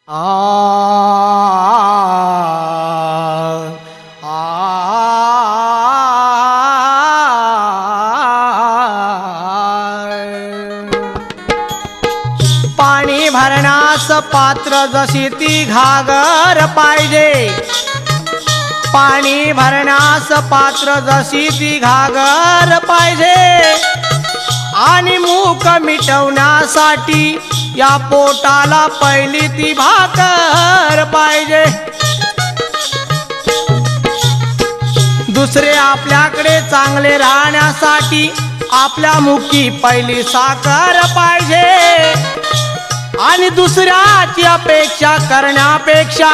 पाणी भरण्यास पात्र जशी ती घागर पाहिजे, पाणी भरण्यास पात्र जशी ती घागर पाहिजे, आणि मूक मिटवण्यासाठी या पोटाला पहिली ती भाकर पाहिजे। दुसरे आपल्याकडे चांगले राहण्यासाठी आपल्या मुखी पहिली साखर पाहिजे, आणि दुसऱ्याची अपेक्षा करण्यापेक्षा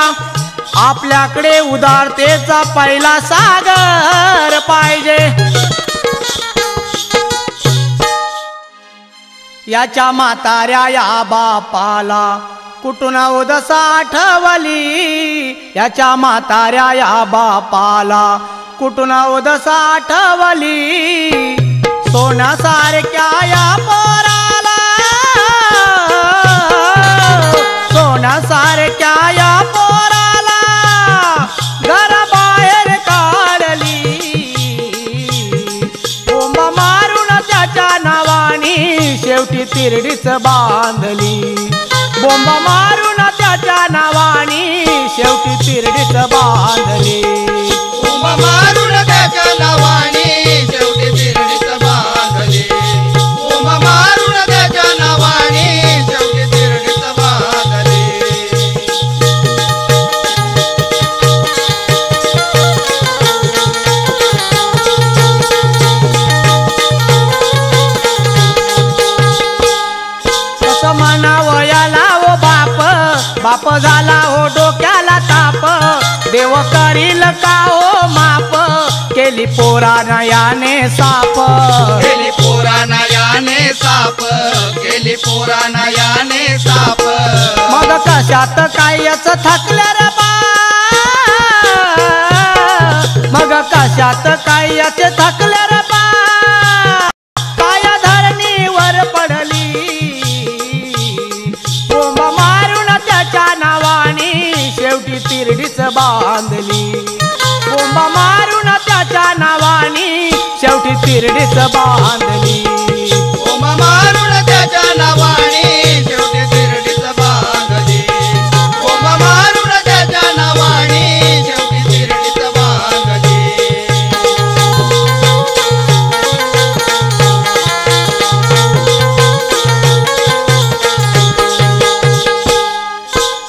आपल्याकडे उदारतेचा पहिला सागर पाहिजे। याच्या म्हाताऱ्या या बापाला कुठून उदसा आठवली, याच्या म्हाताऱ्या या बापाला कुठून उदसा आठवली, सोन्यासारख्या या पोराला, सोन्यासारख्या या पोराला घराबाहेर काढली, कोंब मारून त्याच्या नावानी शेवटी तिरडीच बांधली, बोंब मारून त्याच्या नावानी शेवटी तिरडीच बांधली, बोंब मारून त्याच्या नावानी शेवटी तिरडीच बांधली, बोंब मारून त्याच्या नावानी शेवटी तिरडीच बांधली। कसं म्हणावं याला ओ बाप, बाप झाला हो डोक्याला ताप, देव करील का हो माप, केली पोरानं याने साप, केली पोरानं याने साप, केली पोरानं याने साप, मग कशात कायच थकल्या रे बा, मग कशात कायच थकल्या रे बा, काय धरणीवर पडली, कोंब मारून त्याच्या नावानी शेवटी तिरडीच बांधली, कोंब मारून त्याच्या नावानी शेवटी तिरडीच बांधली, बोंब मारून त्याच्या नावानी शेवटी तिरडीच बांधली, बोंब मारून त्याच्या नावानी शेवटी तिरडीच बांधली।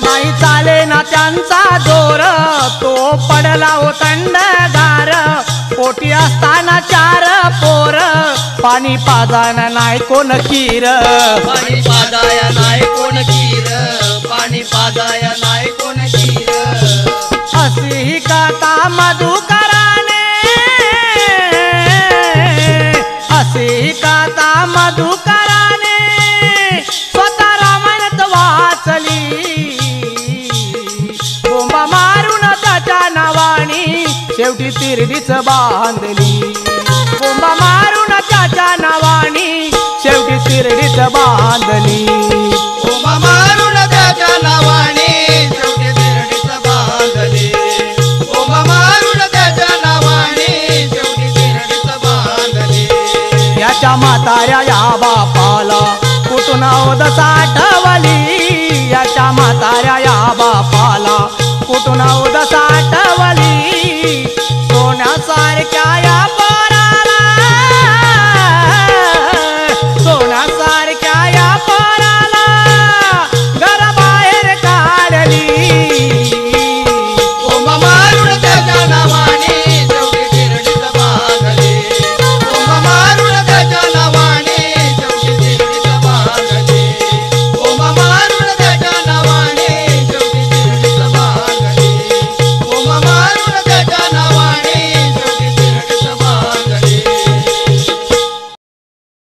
नाही चाले ना त्यांचा जोर, तो पडला हो थंडगार, पोटी असताना चार पोर, पाणी पाजायला नाही कोण खीर, पाणी पाजाया नाही कोण खीर, पाणी पाजाया नाही कोण खीर, अशी ही कथा मधुकराने, अशी ही कथा मधुकराने स्वतः रामायणात वाचली, बोंब मारून त्याच्या नावानी शेवटी तिरडीच बांधली, बोंब मारून त्याच्या नावानी शेवटी तिरडीच बांधली।